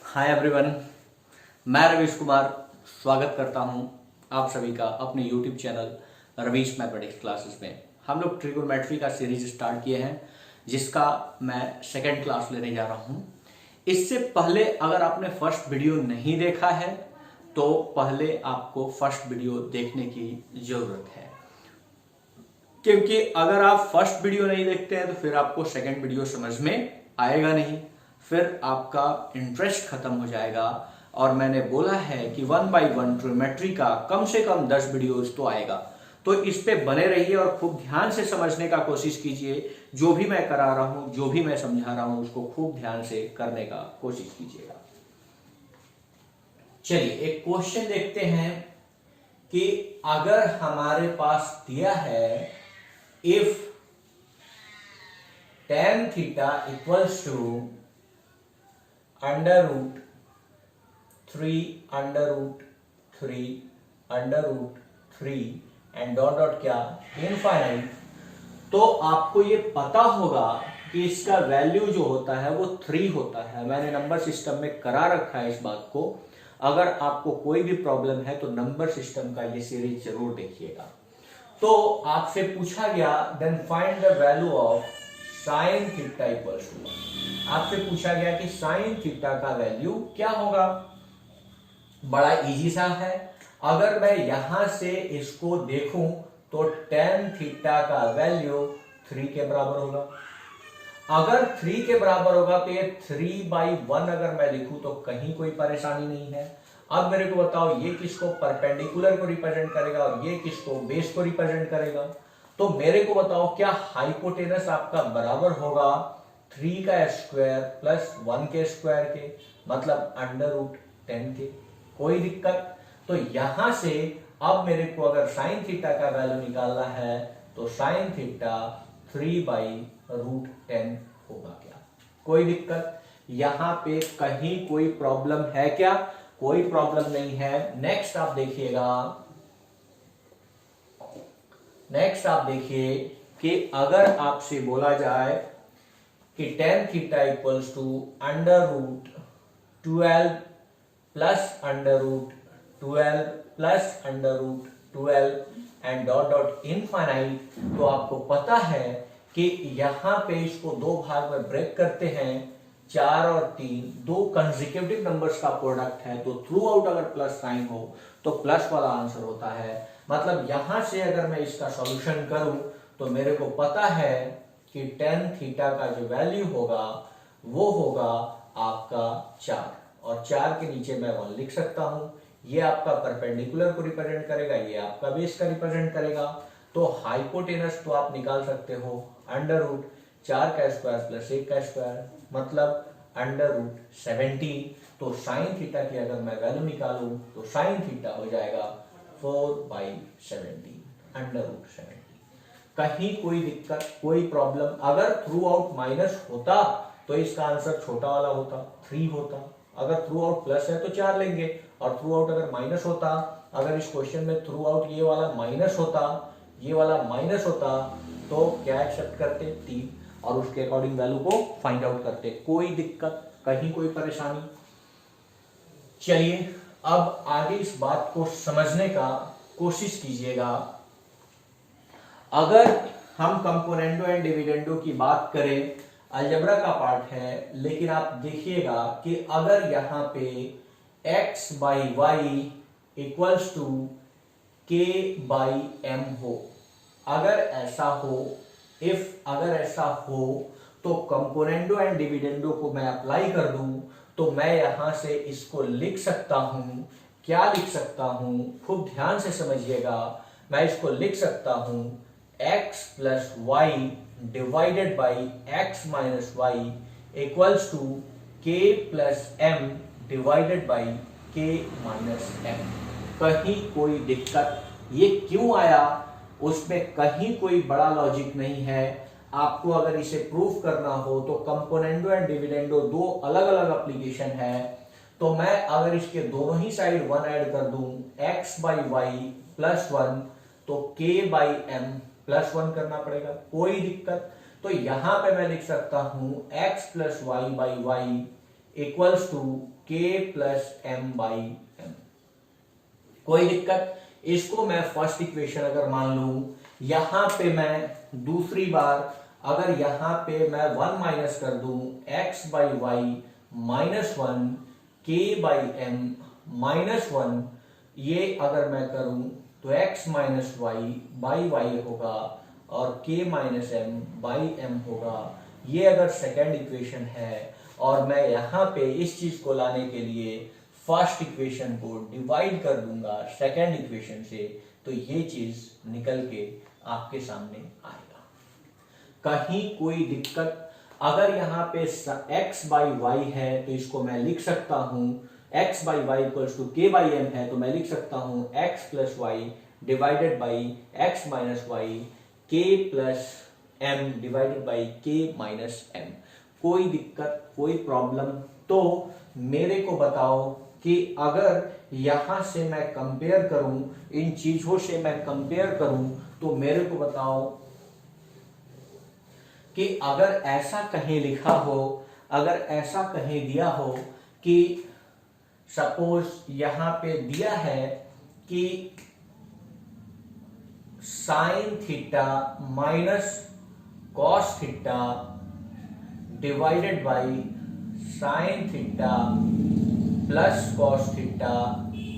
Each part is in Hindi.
हाय एवरीवन, मैं रवीश कुमार स्वागत करता हूं आप सभी का अपने YouTube channel Ravish mathematics classes में। हम लोग ट्रिगोनोमेट्री का सीरीज स्टार्ट किए हैं जिसका मैं सेकंड क्लास लेने जा रहा हूं। इससे पहले अगर आपने फर्स्ट वीडियो नहीं देखा है तो पहले आपको फर्स्ट वीडियो देखने की जरूरत है, क्योंकि अगर आप फर्स्ट वीडियो नहीं देखते हैं तो फिर आपको सेकंड वीडियो समझ में आएगा नहीं, फिर आपका इंटरेस्ट खत्म हो जाएगा। और मैंने बोला है कि 1 बाई 1 ट्रिग्नोमेट्री का कम से कम 10 वीडियोस तो आएगा, तो इस पे बने रहिए और खूब ध्यान से समझने का कोशिश कीजिए। जो भी मैं करा रहा हूं, जो भी मैं समझा रहा हूं, उसको खूब ध्यान से करने का कोशिश कीजिएगा। चलिए एक क्वेश्चन देखते हैं कि अगर हमारे पास दिया है if tan theta equals to under root 3 under root 3 under root 3 and dot dot क्या इनफाइनाइट, तो आपको ये पता होगा कि इसका वैल्यू जो होता है वो 3 होता है। मैंने नंबर सिस्टम में करा रखा है इस बात को। अगर आपको कोई भी प्रॉब्लम है तो नंबर सिस्टम का ये सीरीज जरूर देखिएगा। तो आपसे पूछा गया then find the value of sine theta equals to, आपसे पूछा गया कि साइन थीटा का वैल्यू क्या होगा। बड़ा इजी सा है। अगर मैं यहां से इसको देखूं तो tan थीटा का वैल्यू 3 के बराबर होगा। अगर 3 के बराबर होगा तो ये 3/1 अगर मैं लिखूं तो कहीं कोई परेशानी नहीं है। अब मेरे को बताओ ये किसको परपेंडिकुलर को रिप्रेजेंट करेगा और ये किसको बेस को रिप्रेजेंट करेगा। तो मेरे को बताओ क्या हाइपोटेनस आपका बराबर होगा 3 का स्क्वायर प्लस 1 के स्क्वायर के, मतलब अंडर रूट 10 के। कोई दिक्कत? तो यहां से अब मेरे को अगर साइन थीटा का वैल्यू निकालना है तो साइन थीटा 3/√10 होगा क्या? कोई दिक्कत? यहां पे कहीं कोई प्रॉब्लम है क्या? कोई प्रॉब्लम नहीं है। नेक्स्ट आप देखिएगा, नेक्स्ट आप देखिए कि अगर आपसे बोला जाए कि tan theta equals to under root 12 plus under root 12 plus under root 12 and dot dot infinite, तो आपको पता है कि यहां पे इसको दो भाग में ब्रेक करते हैं। 4 और 3 दो कंसेक्यूटिव नंबर्स का प्रोडक्ट है, तो थ्रू आउट अगर प्लस साइन हो तो प्लस वाला आंसर होता है। मतलब यहां से अगर मैं इसका सॉल्यूशन करूं तो मेरे को पता है कि tan थीटा का जो वैल्यू होगा वो होगा आपका 4, और 4 के नीचे मैं 1 लिख सकता हूं। ये आपका परपेंडिकुलर को रिप्रेजेंट करेगा, ये आपका बेस का रिप्रेजेंट करेगा। तो हाइपोटेनस तो आप निकाल सकते हो अंडर रूट 4 का स्क्वायर प्लस 1 का स्क्वायर, मतलब अंडर रूट 17। तो साइन थीटा की अगर मैं वैल्यू निकालूं तो साइन थीटा हो जाएगा 4/17 अंडर रूट 17। कहीं कोई दिक्कत, कोई प्रॉब्लम? अगर थ्रू आउट माइनस होता तो इसका आंसर छोटा वाला होता, 3 होता। अगर थ्रू आउट प्लस है तो 4 लेंगे, और थ्रू आउट अगर माइनस होता, अगर इस क्वेश्चन में थ्रू आउट ये वाला माइनस होता, ये वाला माइनस होता, तो क्या एक्सेप्ट करते? 3, और उसके अकॉर्डिंग वैल्यू को फाइंड आउट करते। कोई दिक्कत, कहीं कोई परेशानी? चलिए अब आगे इस बात को समझने का कोशिश कीजिएगा। अगर हम कंपोनेंडो एंड डिविडेंडो की बात करें, अलजेब्रा का पार्ट है, लेकिन आप देखिएगा कि अगर यहां पे x/y इक्वल्स टू k/m हो, अगर ऐसा हो, अगर ऐसा हो तो कंपोनेंडो एंड डिविडेंडो को मैं अप्लाई कर दूं तो मैं यहां से इसको लिख सकता हूं। क्या लिख सकता हूं? खूब ध्यान से समझिएगा। मैं इसको लिख सकता हूं x plus y divided by x minus y equals to k plus m divided by k minus m। कहीं कोई दिक्कत? ये क्यों आया उसमें कहीं कोई बड़ा लॉजिक नहीं है। आपको अगर इसे प्रूफ करना हो तो कंपोनेंडो एंड डिविडेंडो दो अलग अलग एप्लीकेशन है। तो मैं अगर इसके दोनों ही साइड 1 ऐड कर दूं, x/y प्लस 1, तो k/m प्लस 1 करना पड़ेगा। कोई दिक्कत? तो यहां पे मैं लिख सकता हूं x plus y/y equals to k plus m by m. कोई दिक्कत? इसको मैं फर्स्ट इक्वेशन अगर मान लूं, यहां पे मैं दूसरी बार अगर यहां पे मैं 1 माइनस कर दूं x बाई वाई माइनस 1 के बाई एम माइनस 1, ये अगर मैं करूं तो x minus y by y होगा और k minus m by m होगा। ये अगर सेकेंड इक्वेशन है और मैं यहां पे इस चीज को लाने के लिए फर्स्ट इक्वेशन को डिवाइड कर दूंगा सेकेंड इक्वेशन से, तो ये चीज निकल के आपके सामने आएगा। कहीं कोई दिक्कत? अगर यहाँ पे x बाई वाई है तो इसको मैं लिख सकता हूं x by y equals to k by m है, तो मैं लिख सकता हूं x plus y divided by x minus y k plus m divided by k minus m. कोई दिक्कत, कोई प्रॉब्लम? तो मेरे को बताओ कि अगर यहां से मैं कंपेयर करूं, इन चीजों से मैं कंपेयर करूं, तो मेरे को बताओ कि अगर ऐसा कहीं लिखा हो, अगर ऐसा कहीं दिया हो कि सपोज यहां पे दिया है कि sine theta minus cos theta divided by sine theta plus cos theta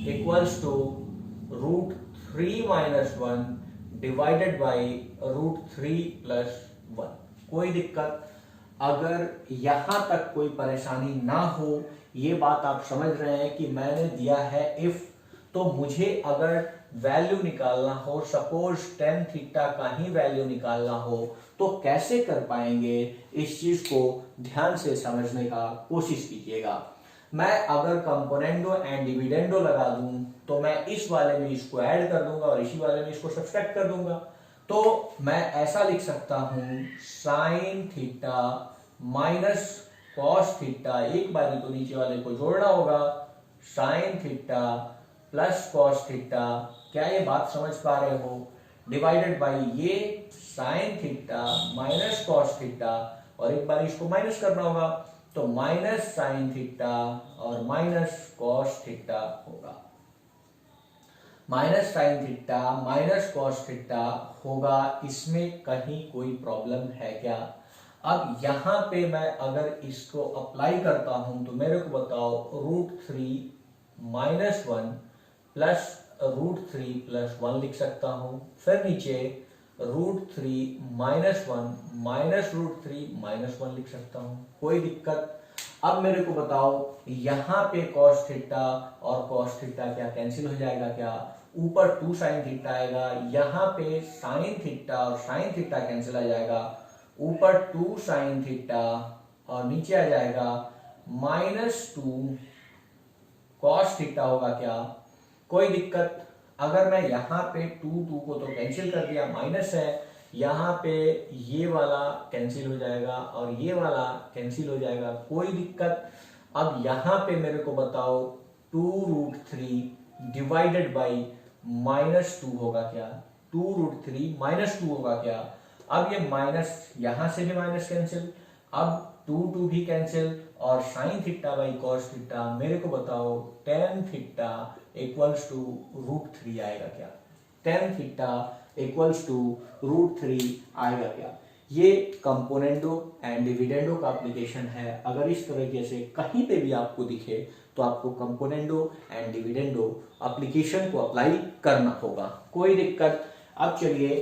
equals to root 3 minus 1 divided by root 3 plus 1। कोई दिक्कत? अगर यहां तक कोई परेशानी ना हो, ये बात आप समझ रहे हैं कि मैंने दिया है इफ, तो मुझे अगर वैल्यू निकालना हो, सपोज टेन थीटा का ही वैल्यू निकालना हो, तो कैसे कर पाएंगे? इस चीज को ध्यान से समझने का कोशिश कीजिएगा। मैं अगर कंपोनेंडो एंड डिविडेंडो लगा दूं तो मैं इस वाले में इसको ऐड कर दूंगा और इसी वाले में इसको सब्सट्रैक्ट कर दूंगा। तो मैं ऐसा लिख सकता हूं sine theta minus cos theta, एक बारी तो नीचे वाले को जोड़ना होगा, sign theta plus cos theta, क्या ये बात समझ पा रहे हो? डिवाइडेड बाई ये sign theta minus cos theta, और एक बार इसको माइनस करना होगा, तो माइनस साइन थीटा और माइनस कॉस थीटा होगा। Minus sign theta minus cos theta होगा। इसमें कहीं कोई प्रॉब्लम है क्या? अब यहां पे मैं अगर इसको अप्लाई करता हूं तो मेरे को बताओ root 3 minus 1 plus root 3 plus 1 लिख सकता हूं। फिर नीचे root 3 minus 1 minus root 3 minus 1 लिख सकता हूं। कोई दिक्कत? अब मेरे को बताओ यहां पे कॉस थीटा और कॉस थीटा क्या कैंसिल हो जाएगा क्या? ऊपर 2 साइन थीटा आएगा, यहां पे साइन थीटा और साइन थीटा कैंसिल आ जाएगा, ऊपर 2 साइन थीटा और नीचे आ जाएगा -2 कॉस थीटा होगा क्या? कोई दिक्कत? अगर मैं यहाँ पे 2 को तो कैंसिल कर दिया, माइनस है, यहाँ पे ये वाला कैंसिल हो जाएगा और ये वाला कैंसिल हो जाएगा। कोई दिक्कत? अब यहाँ पे मेरे को बताओ 2√3 डिवाइडेड बाई -2 होगा क्या? 2√3 -2 होगा क्या? अब ये माइनस यहां से भी माइनस कैंसिल, अब 2 भी कैंसिल, और sine theta by cos theta मेरे को बताओ tan theta equals to root 3 आएगा क्या? Tan theta equals to root 3 आएगा क्या? ये कंपोनेंडो एंड डिविडेंडो का एप्लीकेशन है। अगर इस तरीके से कहीं पे भी आपको दिखे तो आपको कंपोनेंडो एंड डिविडेंडो एप्लीकेशन को अप्लाई करना होगा। कोई दिक्कत? अब चलिए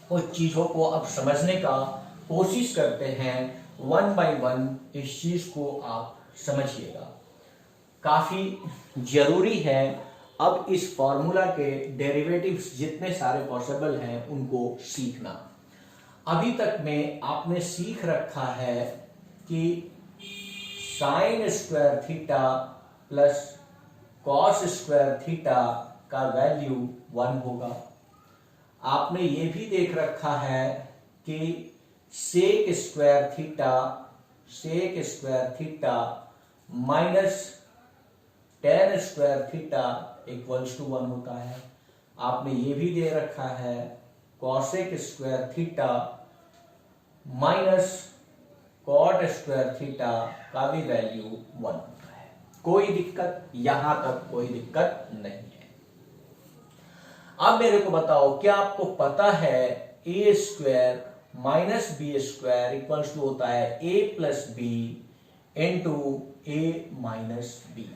कुछ चीजों को अब समझने का कोशिश करते हैं, 1 बाय 1 इस चीज को आप समझिएगा। काफी जरूरी है अब इस फॉर्मूला के डेरिवेटिव्स जितने सारे पॉसिबल हैं उनको सीखना। अभी तक में आपने सीख रखा है कि sine square theta plus cos square theta का वैल्यू 1 होगा। आपने ये भी देख रखा है कि sec square theta minus tan square theta equals to 1 होता है। आपने ये भी दे रखा है cosec square theta minus cot square theta का भी वैल्यू 1 होता है। कोई दिक्कत, यहां तक कोई दिक्कत नहीं है। अब मेरे को बताओ, क्या आपको पता है A square minus B square equals to होता है A plus B into A minus B?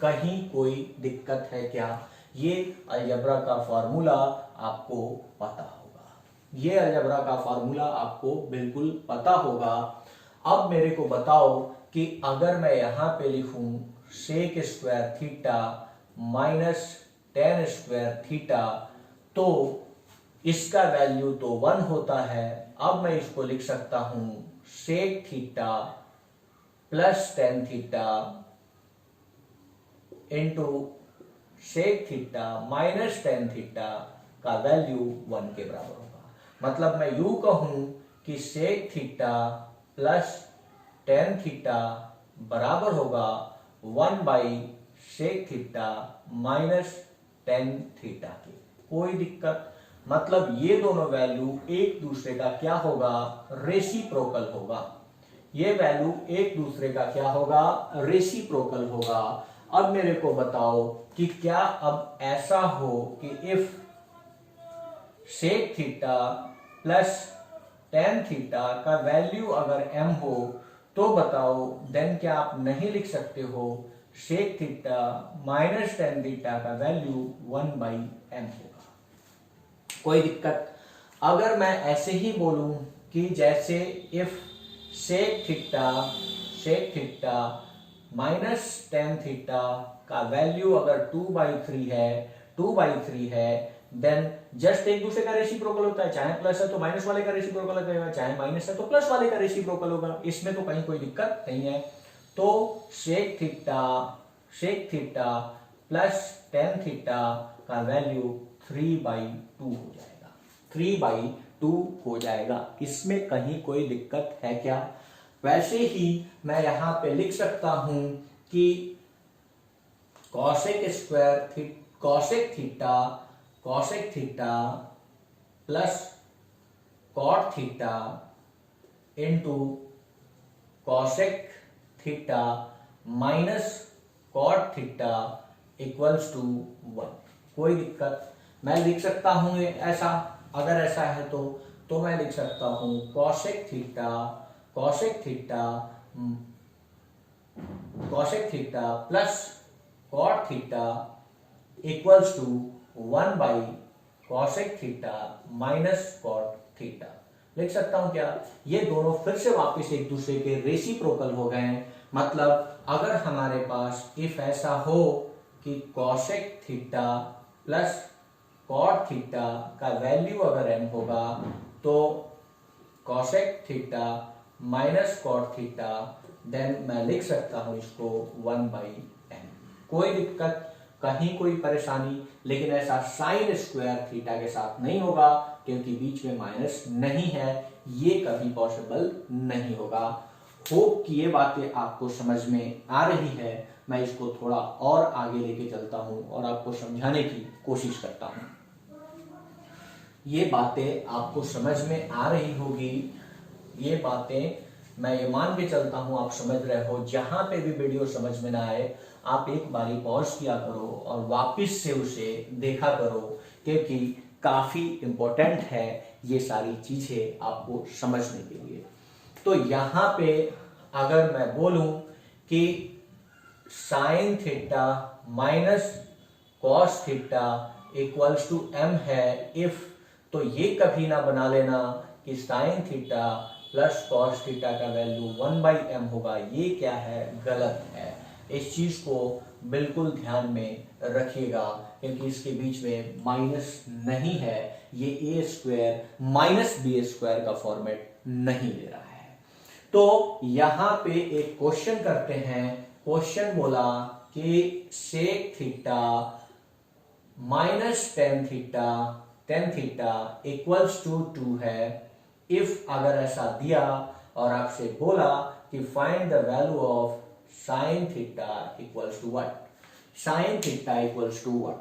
कहीं कोई दिक्कत है क्या? ये अलजेब्रा का फॉर्मूला आपको पता होगा, ये अलजेब्रा का फॉर्मूला आपको बिल्कुल पता होगा। अब मेरे को बताओ कि अगर मैं यहां पे लिखूं sec square theta minus tan square theta, तो इसका वैल्यू तो 1 होता है। अब मैं इसको लिख सकता हूं sec theta plus tan theta into sec theta minus tan theta का वैल्यू 1 के बराबर होगा। मतलब मैं यूं कहूं कि sec theta plus tan theta बराबर होगा 1 by sec theta minus tan theta के। कोई दिक्कत? मतलब ये दोनों वैल्यू एक दूसरे का क्या होगा? रेसिप्रोकल होगा। ये वैल्यू एक दूसरे का क्या होगा? रेसिप्रोकल होगा। अब मेरे को बताओ कि क्या अब ऐसा हो कि if sec theta plus tan theta का वैल्यू अगर m हो, तो बताओ देन क्या आप नहीं लिख सकते हो sec theta minus tan theta का वैल्यू 1 बाई m होगा? कोई दिक्कत? अगर मैं ऐसे ही बोलूं कि जैसे if sec theta minus tan theta का वैल्यू अगर 2/3 है, देन जस्ट एक दूसरे का रेसिप्रोकल होता है। चाहे प्लस है तो माइनस वाले का रेसिप्रोकल होगा, चाहे माइनस है तो प्लस वाले का रेसिप्रोकल होगा। इसमें तो कहीं कोई दिक्कत नहीं है। तो sec theta plus tan theta का वैल्यू 3/2 हो जाएगा, 3/2 हो जाएगा। इसमें कहीं कोई दिक्कत है क्या? वैसे ही मैं यहां पे लिख सकता हूं कि cosec theta plus cot theta into cosec theta minus cot theta equals to 1। कोई दिक्कत? मैं लिख सकता हूं ऐसा, अगर ऐसा है तो मैं लिख सकता हूं cosec theta plus cot theta equals to 1 by cosec theta minus cot theta. लिख सकता हूं क्या? ये दोनों फिर से वापस एक दूसरे के रेसिप्रोकल हो गए हैं। मतलब अगर हमारे पास इफ ऐसा हो कि cosec theta plus cot theta का वैल्यू अगर m होगा, तो cosec theta minus cot theta, then मैं लिख सकता हूं इसको 1 बाई m। कोई दिक्कत? कहीं कोई परेशानी? लेकिन ऐसा साइन स्क्वायर थीटा के साथ नहीं होगा, क्योंकि बीच में माइनस नहीं है, ये कभी पॉसिबल नहीं होगा। होप कि ये बातें आपको समझ में आ रही है। मैं इसको थोड़ा और आगे लेके चलता हूं और आपको समझाने की कोशिश करता हूं। ये बातें आपको समझ में आ रही होगी, ये बातें मैं ये मान के चलता हूं आप समझ रहे हो। जहां पे भी वीडियो समझ में ना आए, आप एक बारी पॉज किया करो और वापस से उसे देखा करो, क्योंकि काफी इंपॉर्टेंट है ये सारी चीजें आपको समझने के लिए। तो यहां पे अगर मैं बोलूं कि sine theta minus cos theta equals to m है इफ, तो ये कभी ना बना लेना कि sine theta plus cos theta का वैल्यू 1 बाई m होगा। ये क्या है? गलत है। इस चीज को बिल्कुल ध्यान में रखिएगा, क्योंकि इसके बीच में माइनस नहीं है। ये ए स्क्वायर माइनस बी स्क्वायर का फॉर्मेट नहीं ले रहा है। तो यहां पे एक क्वेश्चन करते हैं। क्वेश्चन बोला कि sec theta minus tan theta equals to 2 है। इफ अगर ऐसा दिया और आपसे बोला कि find the value of sine theta equals to what? Sine theta equals to what?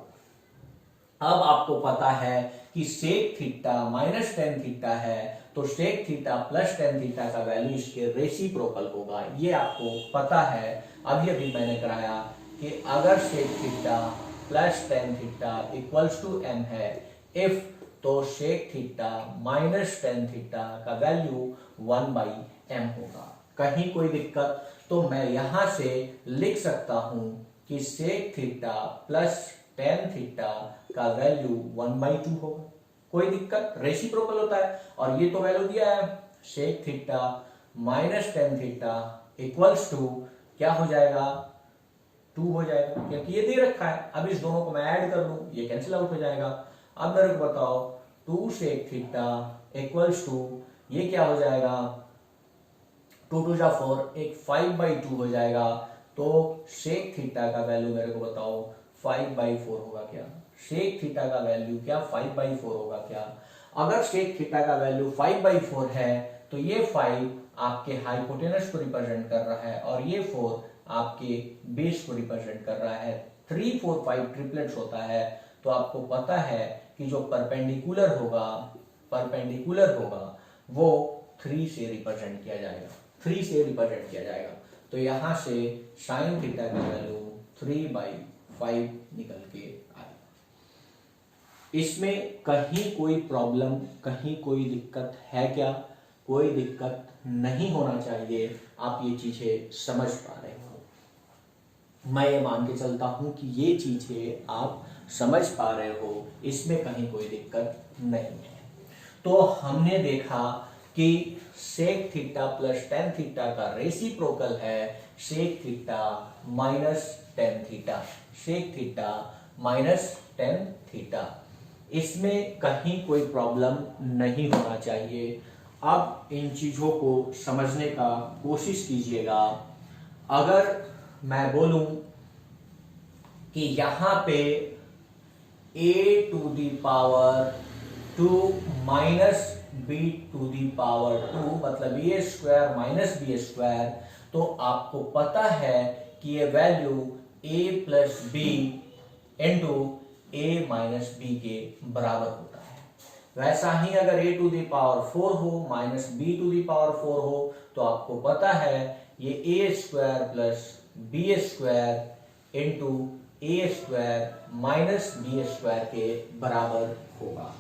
अब आपको पता है कि sec theta minus tan theta है, तो sec theta plus tan theta का वैल्यू इसके रेसिप्रोकल होगा, ये आपको पता है। अब ये भी मैंने कराया कि अगर sec theta plus tan theta equals to m है, इफ तो sec theta minus tan theta का वैल्यू 1/m होगा। कहीं कोई दिक्कत? तो मैं यहां से लिख सकता हूं कि sec theta plus tan theta का वैल्यू 1/2 होगा। कोई दिक्कत? रेसिप्रोकल होता है। और ये तो वैल्यू दिया है, sec theta minus tan theta equals to क्या हो जाएगा? 2 हो जाएगा, क्योंकि ये दे रखा है। अब इस दोनों को मैं ऐड कर लूं, ये कैंसिल आउट हो जाएगा। अब मेरे को बताओ 2 sec थीटा इक्वल्स टू ये क्या हो जाएगा? 2 2 जा 4, एक 5/2 हो जाएगा। तो sec थीटा का वैल्यू मेरे को बताओ 5/4 होगा क्या? sec थीटा का वैल्यू क्या 5/4 होगा क्या? अगर sec थीटा का वैल्यू 5/4 है तो ये 5 आपके हाइपोटेनस को रिप्रेजेंट कर रहा है और ये 4 आपके बेस को रिप्रेजेंट कर रहा है। 3 4 5 ट्रिपलेट्स होता है, तो आपको पता है कि जो परपेंडिकुलर होगा वो 3 से रिप्रेजेंट किया जाएगा, 3 से रिप्रेजेंट किया जाएगा। तो यहां से sin थीटा का वैल्यू 3/5 निकल के आएगा। इसमें कहीं कोई प्रॉब्लम, कहीं कोई दिक्कत है क्या? कोई दिक्कत नहीं होना चाहिए। आप ये चीजें समझ पा रहे हो, मैं ये मान के चलता हूं कि ये चीजें आप समझ पा रहे हो, इसमें कहीं कोई दिक्कत नहीं है। तो हमने देखा कि sec theta plus tan theta का रेसिप्रोकल है sec theta minus tan theta, sec theta minus tan theta. इसमें कहीं कोई प्रॉब्लम नहीं होना चाहिए। अब इन चीजों को समझने का कोशिश कीजिएगा। अगर मैं बोलूं कि यहां पे a to the power 2 minus b to the power 2 मतलब a square minus b square, तो आपको पता है कि ये value a plus b into a minus b के बराबर होता है। वैसा ही अगर a टू दी पावर 4 हो minus b to the power 4 हो, तो आपको पता है ये a square plus b square into a square minus b square के बराबर होगा।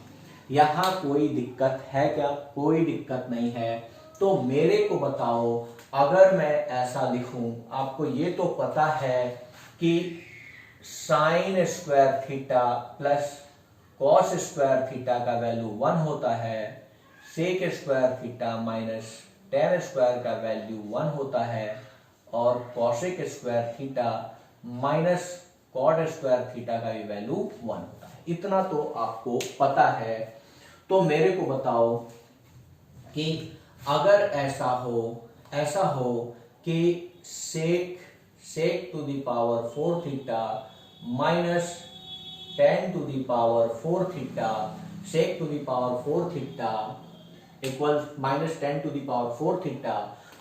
यहां कोई दिक्कत है क्या? कोई दिक्कत नहीं है। तो मेरे को बताओ, अगर मैं ऐसा लिखूं, आपको ये तो पता है कि sine square theta plus cos square theta का वैल्यू 1 होता है, sec square theta minus tan square का वैल्यू 1 होता है, और cosec square theta minus cot square theta का भी वैल्यू 1 होता है। इतना तो आपको पता है। तो मेरे को बताओ कि अगर ऐसा हो कि sec to the power 4 theta minus 10 to the power 4 theta, sec to the power 4 theta equal minus 10 to the power 4 theta,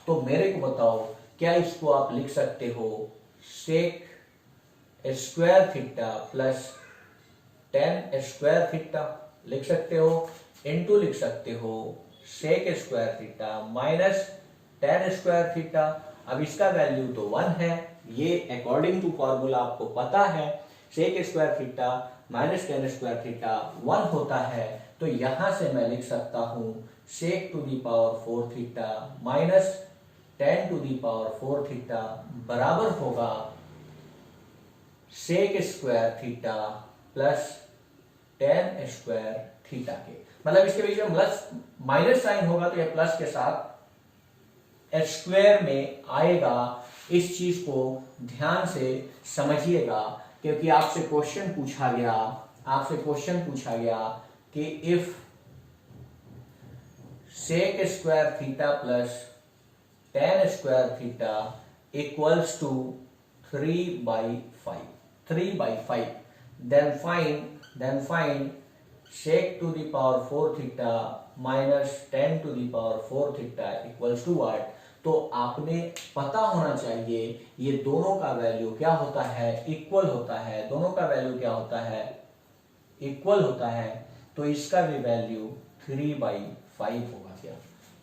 तो मेरे को बताओ क्या इसको आप लिख सकते हो sec square theta plus 10 square theta लिख सकते हो, इनटू लिख सकते हो sec square theta minus 10 square theta. अब इसका वैल्यू तो 1 है, ये अकॉर्डिंग टू फॉर्मूला आपको पता है sec square theta minus 10 square theta 1 होता है। तो यहां से मैं लिख सकता हूं sec to the power 4 theta minus 10 to the power 4 theta बराबर होगा sec square theta plus 10 square theta के। मतलब इसके बीच में प्लस माइनस साइन होगा तो यह प्लस के साथ स्क्वायर में आएगा। इस चीज को ध्यान से समझिएगा, क्योंकि आपसे क्वेश्चन पूछा गया कि if sec square theta plus 10 square theta equals to 3/5, then find sec to the power 4 theta minus 10 to the power 4 theta equals to what? तो आपने पता होना चाहिए ये दोनों का वैल्यू क्या होता है, इक्वल होता है। दोनों का वैल्यू क्या होता है, इक्वल होता है। तो इसका भी वैल्यू 3/5 होगा क्या?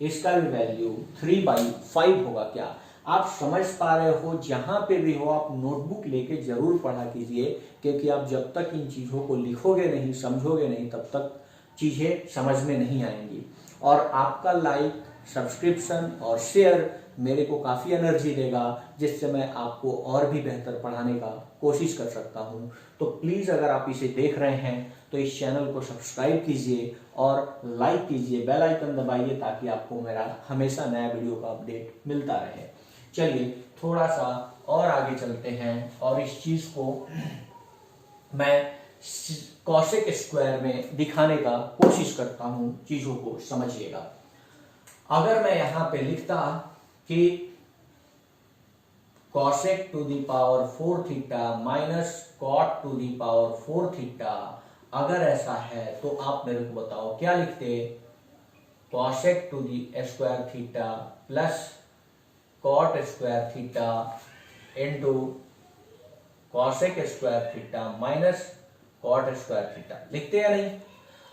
इसका भी वैल्यू 3/5 होगा। क्या आप समझ पा रहे हो? जहां पे भी हो आप नोटबुक लेके जरूर पढ़ा कीजिए, क्योंकि आप जब तक इन चीजों को लिखोगे नहीं, समझोगे नहीं, तब तक चीजें समझ में नहीं आएंगी। और आपका लाइक, सब्सक्रिप्शन और शेयर मेरे को काफी एनर्जी देगा, जिससे मैं आपको और भी बेहतर पढ़ाने का कोशिश कर सकता हूं। तो प्लीज अगर आप इसे देख रहे हैं तो इस चैनल को सब्सक्राइब कीजिए और लाइक कीजिए, बेल आइकन दबाइए, ताकि आपको मेरा हमेशा नया वीडियो का अपडेट मिलता रहे। चलिए थोड़ा सा और आगे चलते हैं और इस चीज को मैं कॉसेक स्क्वायर में दिखाने का कोशिश करता हूं, चीजों को समझिएगा। अगर मैं यहां पे लिखता कि cosec to the power 4 theta minus cot to the power 4 theta, अगर ऐसा है तो आप मेरे को बताओ क्या लिखते? Cosec to the square theta plus cot square theta into cosec square theta minus cot square theta, लिखते या नहीं?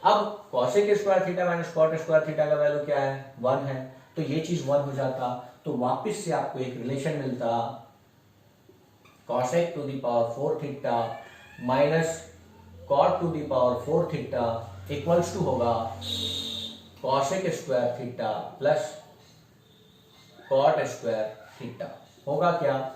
अब cosec square theta minus cot square theta का वैल्यू क्या है? 1 है, तो ये चीज 1 हो जाता। तो वापस से आपको एक रिलेशन मिलता, cosec to the power 4 theta minus cot to the power 4 theta equals to होगा cosec square theta plus cot square theta. होगा क्या?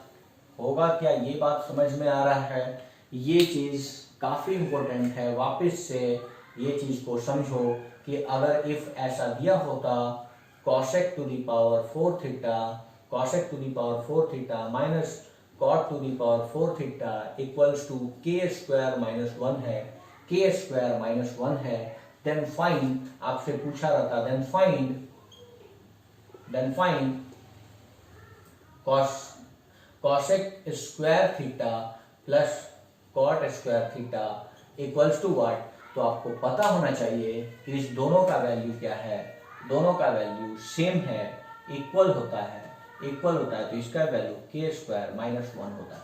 होगा क्या? ये बात समझ में आ रहा है? ये चीज काफी इंपॉर्टेंट है। वापस से ये चीज को समझो कि अगर इफ ऐसा दिया होता cosec to the power 4 theta, cosec to the power 4 theta minus cot to the power 4 theta equals to के स्क्वायर माइनस 1 है, के स्क्वायर माइनस 1 है, देन फाइंड, आपसे पूछा रहता then find cosec square theta plus cot square theta equals to what? तो आपको पता होना चाहिए कि इस दोनों का वैल्यू क्या है, दोनों का वैल्यू सेम है, इक्वल होता है, तो इसका वैल्यू के स्क्वायर माइनस 1 होता है।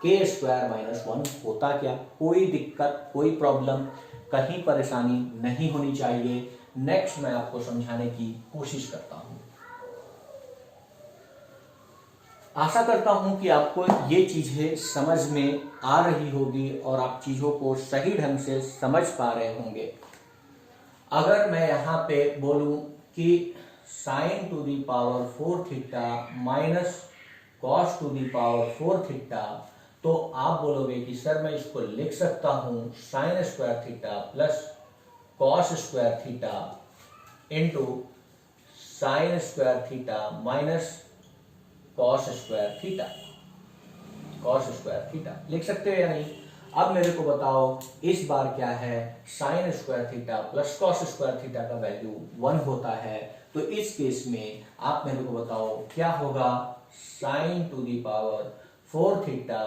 के स्क्वायर माइनस 1 होता क्या? कोई दिक्कत, कोई प्रॉब्लम, कहीं परेशानी नहीं होनी चाहिए। नेक्स्ट मैं आपको समझाने की कोशिश करता हूं। आशा करता हूं कि आपको ये चीजें समझ में आ रही होगी और आप चीजों को सही ढंग से समझ पा रहे होंगे। अगर मैं यहां पे बोलूं कि sign to the power 4 theta minus cos two the power 4 theta, तो आप बोलोगे कि सर मैं इसको लिख सकता हूं sign square theta plus cos square theta into sign square theta minus cos square theta, cos square theta लिख सकते हो या नहीं? अब मेरे को बताओ इस बार क्या है, sign square theta plus cos square theta का वैल्यू 1 होता है। तो इस केस में आप मेरे को बताओ क्या होगा, sign to the power 4 theta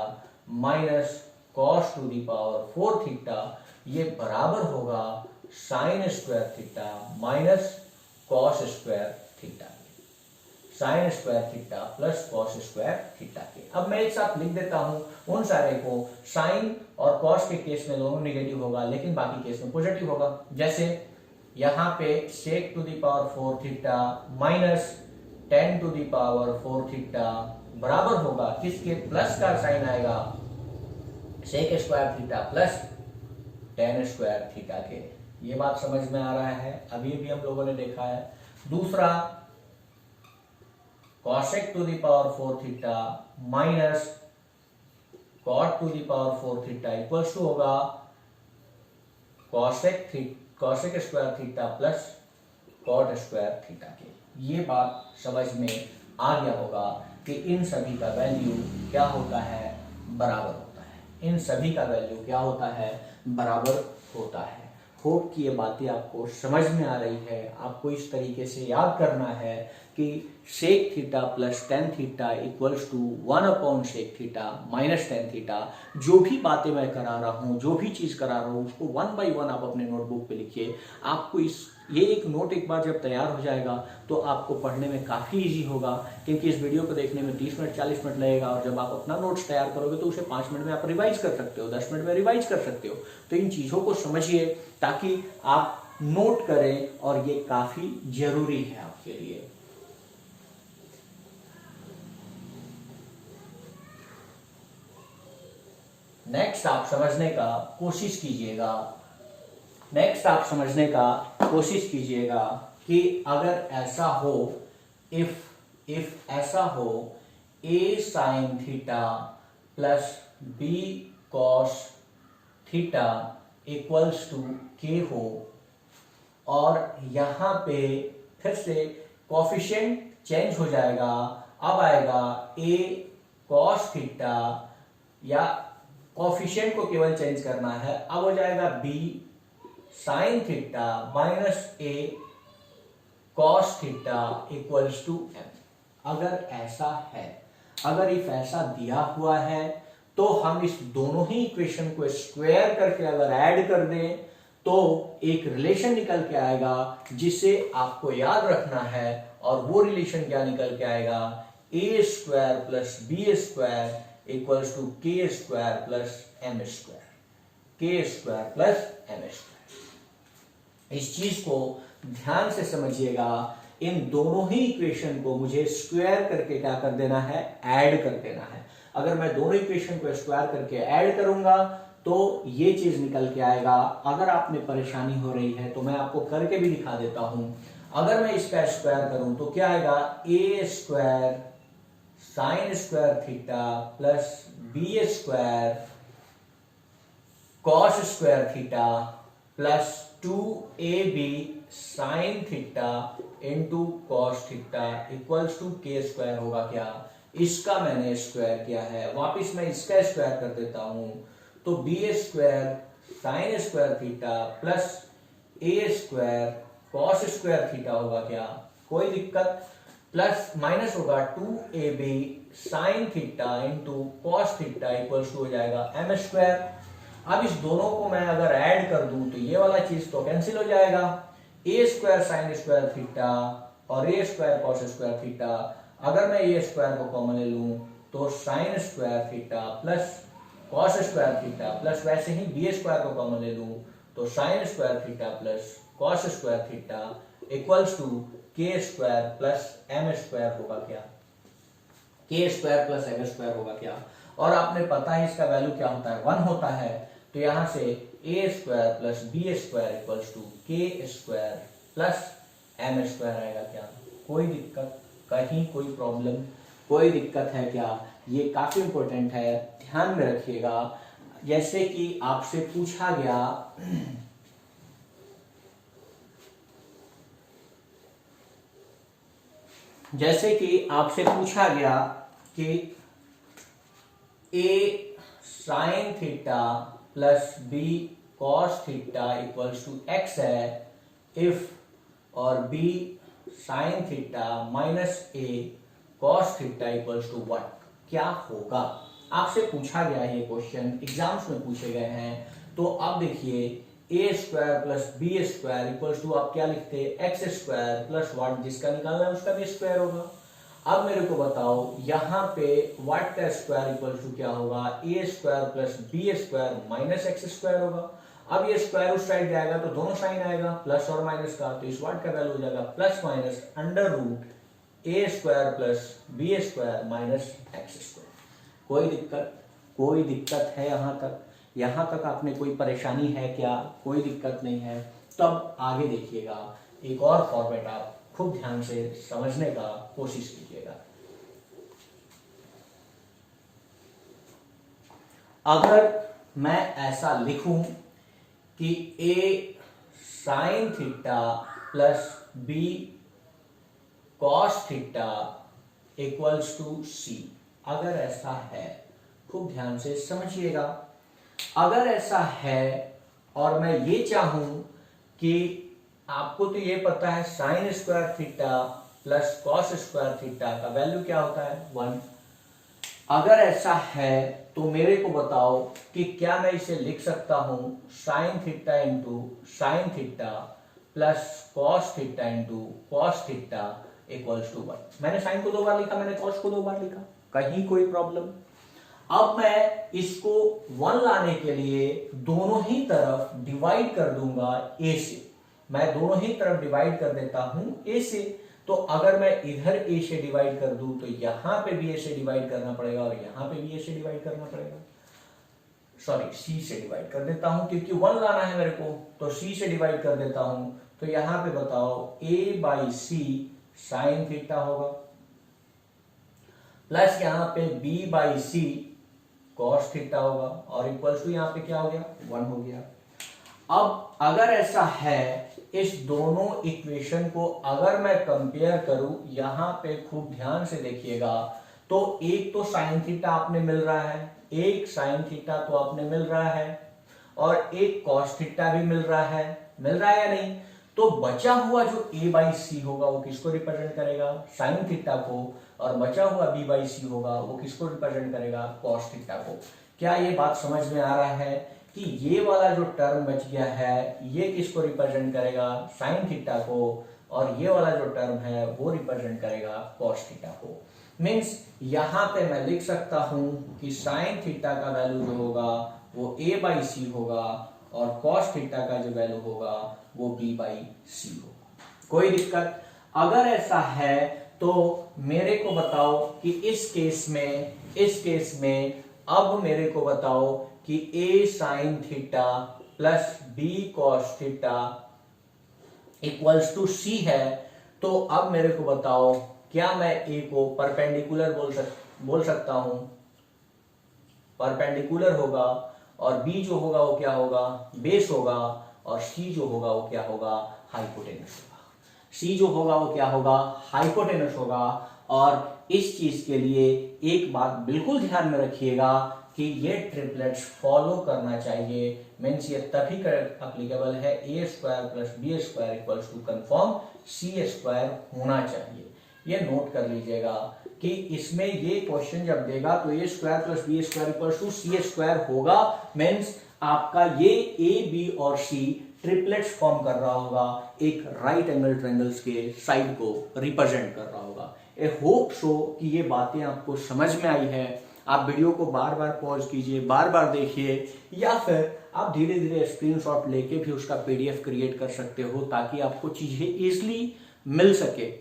minus cos two the power 4 theta, ये बराबर होगा sign square theta minus cos square theta, sign square theta plus cos square theta के। अब मैं एक साथ लिख देता हूं उन सारे को। साइन और कॉस के केस में दोनों नेगेटिव होगा, लेकिन बाकी केस में पॉजिटिव होगा। जैसे यहां पे sec to the power 4 theta minus ten to the power 4 theta बराबर होगा किसके? प्लस का साइन आएगा sec square theta plus ten square theta के। ये बात समझ में आ रहा है? अभी भी हम लोगों ने देखा है। दूसरा cosec to the power 4 theta minus cot to the power 4 theta equals to होगा cosec square theta plus cot square theta के। ये बात समझ में आ गया होगा कि इन सभी का वैल्यू क्या होता है? बराबर होता है। इन सभी का वैल्यू क्या होता है? बराबर होता है। होप कि ये बातें आपको समझ में आ रही है। आपको इस तरीके से याद करना है कि sec theta plus tan theta equals to 1 sec theta minus tan theta. जो भी बातें मैं करा रहा हूँ, जो भी चीज़ करा रहा हूँ, उसको 1 बाई 1 आप अपने नोटबुक पे लिखिए। आपको ये एक नोट एक बार जब तैयार हो जाएगा तो आपको पढ़ने में काफ़ी इजी होगा, क्योंकि इस वीडियो को देखने में 30 मिनट 40 मिनट लगेगा, और जब आप अपना नोट्स तैयार करोगे तो उसे 5 मिनट में आप रिवाइज कर सकते हो, 10 मिनट में रिवाइज कर सकते हो। तो इन चीज़ों को समझिए ताकि आप नोट करें, और ये काफ़ी जरूरी है। के लिए। नेक्स्ट आप समझने का कोशिश कीजिएगा, कि अगर ऐसा हो, इफ ऐसा हो a sin theta plus b cos theta equals to k हो, और यहां पे फिर से कोफिशिएंट चेंज हो जाएगा, अब आएगा a cos थीटा, या कोफिशिएंट को केवल चेंज करना है, अब हो जाएगा b sin theta minus a cos theta equals to m। अगर ऐसा है, अगर इफ ऐसा दिया हुआ है, तो हम इस दोनों ही इक्वेशन को स्क्वायर करके अगर ऐड कर दें तो एक रिलेशन निकल के आएगा जिसे आपको याद रखना है, और वो रिलेशन क्या निकल के आएगा, a square plus B square equals to के square plus M square, k square plus M square. इस चीज को ध्यान से समझिएगा, इन दोनों ही इक्वेशन को मुझे स्क्वायर करके क्या कर देना है, ऐड कर देना है। अगर मैं दोनों इक्वेशन को स्क्वायर करके ऐड करूंगा तो ये चीज निकल के आएगा। अगर आप में परेशानी हो रही है तो मैं आपको करके भी दिखा देता हूं। अगर मैं इसका स्क्वायर करूं तो क्या आएगा, A square sine square theta plus B square cos square theta plus 2ab sine theta into cos theta equals to के स्क्वायर होगा क्या, इसका मैंने स्क्वायर किया है। वापिस मैं इसका स्क्वायर कर देता हूं, तो B square sine square theta plus A square cos square theta होगा क्या, कोई दिक्कत, प्लस माइनस होगा 2ab sine theta into cos theta equals to हो जाएगा एम स्क्वायर। अब इस दोनों को मैं अगर ऐड कर दूं तो ये वाला चीज तो कैंसिल हो जाएगा, a square sine square theta और a square cos square theta. अगर मैं ए स्क्वायर को कॉमन ले लूं तो sine square theta plus cos square theta plus वैसे ही बी स्क्वायर को कॉमन ले लूं तो sine square theta plus cos square theta equals to के स्क्वायर प्लस एम स्क्वायर होगा क्या, के स्क्वायर प्लस एम स्क्वायर होगा क्या। और आपने पता है इसका वैल्यू क्या होता है, 1 होता है, तो यहां से A square plus B square equals to के स्क्वायर प्लस एम स्क्वायर आएगा क्या, कोई दिक्कत, कहीं कोई प्रॉब्लम, कोई दिक्कत है क्या। ये काफी इंपॉर्टेंट है, ध्यान में रखिएगा। जैसे कि आपसे पूछा गया कि A sine theta plus B cos theta equals to X है, इफ और B sine theta minus A cos theta equals to what, क्या होगा। आपसे पूछा गया है ये क्वेश्चन, एग्जाम्स में पूछे गए हैं। तो अब देखिए A square plus B square equals to आप क्या लिखते हैं, एक्स स्क्वायर प्लस व्हाट, जिसका निकालना है उसका भी स्क्वायर होगा। अब मेरे को बताओ यहाँ पे व्हाट का स्क्वायर इक्वल्स टू क्या होगा, A square plus B square minus X square होगा। अब ये स्क्वायर उस साइड जाएगा तो दोनों साइन आएगा प्लस और माइनस का, तो इस व्हाट का वैल्यू हो जाएगा plus minus under root A square plus B square minus X square. कोई दिक्कत है यहाँ तक आपने कोई परेशानी है क्या, कोई दिक्कत नहीं है। तब आगे देखिएगा, एक और फॉर्मेट आप खूब ध्यान से समझने का कोशिश कीजिएगा। अगर मैं ऐसा लिखूं कि A sine theta plus B cos theta equals to C, अगर ऐसा है, खूब ध्यान से समझिएगा। अगर ऐसा है और मैं ये चाहूं कि आपको तो ये पता है sign square theta plus cos square theta का वैल्यू क्या होता है, 1। अगर ऐसा है तो मेरे को बताओ कि क्या मैं इसे लिख सकता हूं sine theta into sine theta plus cos theta into cos theta equals to 1। मैंने साइन को 2 बार लिखा, मैंने कॉस को 2 बार लिखा, कहीं कोई प्रॉब्लम। अब मैं इसको 1 लाने के लिए दोनों ही तरफ डिवाइड कर दूंगा ए से, मैं दोनों ही तरफ डिवाइड कर देता हूं ए से। तो अगर मैं इधर a से डिवाइड कर दूं तो यहां पे भी a से डिवाइड करना पड़ेगा और यहां पे भी a से डिवाइड करना पड़ेगा। सॉरी, c से डिवाइड कर देता हूं क्योंकि 1 लाना है मेरे को, तो c से डिवाइड कर देता हूं। तो यहां पे बताओ a/c साइन थीटा होगा, प्लस यहां पे b/c कॉस थीटा होगा, और इक्वल टू यहां पे क्या हो गया, 1 हो गया। अब अगर ऐसा है, इस दोनों इक्वेशन को अगर मैं कंपेयर करूं, यहां पे खूब ध्यान से देखिएगा, तो एक तो साइन थीटा आपने मिल रहा है, एक साइन थीटा तो आपने मिल रहा है, और एक कॉस थीटा भी मिल रहा है या नहीं? तो बचा हुआ जो a/c होगा वो किसको रिप्रेजेंट करेगा, साइन थीटा को, और बचा हुआ b/c होगा वो किसको रिप्रेजेंट करेगा, कॉस थीटा को। क्या ये बात समझ में आ रहा है कि ये वाला जो टर्म बच गया है ये किसको रिप्रेजेंट करेगा, साइन थीटा को, और ये वाला जो टर्म है वो रिप्रेजेंट करेगा कॉस थीटा को। मीन्स यहां पे मैं लिख सकता हूं कि साइन थीटा का वैल्यू जो होगा वो a/c होगा, और कॉस थीटा का जो वैल्यू होगा वो b/c होगा। कोई दिक्कत? अगर ऐसा है तो मेरे को बताओ कि इस केस में अब मेरे को बताओ कि a sine theta plus b cos theta equals to c है, तो अब मेरे को बताओ क्या मैं a को परपेंडिकुलर बोल सकता हूं, परपेंडिकुलर होगा, और b जो होगा वो क्या होगा, बेस होगा, और c जो होगा वो क्या होगा, हाइपोटेनस होगा। c जो होगा वो क्या होगा, हाइपोटेनस होगा। और इस चीज के लिए एक बात बिल्कुल ध्यान में रखिएगा कि ये ट्रिपलेट्स फॉलो करना चाहिए। मीन्स ये तभी एप्लीकेबल है, a square plus B square equals to confirm c square होना चाहिए। ये नोट कर लीजिएगा कि इसमें ये क्वेश्चन जब देगा तो a square plus B square equals to c square होगा। मीन्स आपका ये a, b और c ट्रिपलेट्स फॉर्म कर रहा होगा, एक राइट एंगल ट्रायंगल्स के साइड को रिप्रेजेंट कर रहा होगा। आई होप सो कि ये बातें आपको समझ में आई है। आप वीडियो को बार बार पॉज कीजिए, बार बार देखिए, या फिर आप धीरे धीरे स्क्रीनशॉट लेके भी उसका पीडीएफ क्रिएट कर सकते हो ताकि आपको चीजें इजीली मिल सके।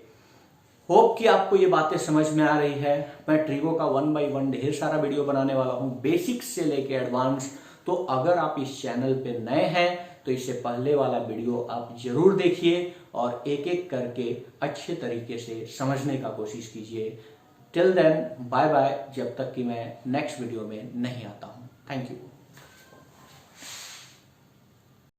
होप कि आपको ये बातें समझ में आ रही है। मैं ट्रिगो का 1 बाय 1 ढेर सारा वीडियो बनाने वाला हूँ, बेसिक्स से लेके एडवांस। तो अगर आप इस चैनल पे नए हैं तो इससे पहले वाला वीडियो आप जरूर देखिए और एक एक करके अच्छे तरीके से समझने का कोशिश कीजिए। टिल देन बाय बाय, जब तक कि मैं नेक्स्ट वीडियो में नहीं आता हूँ। Thank you.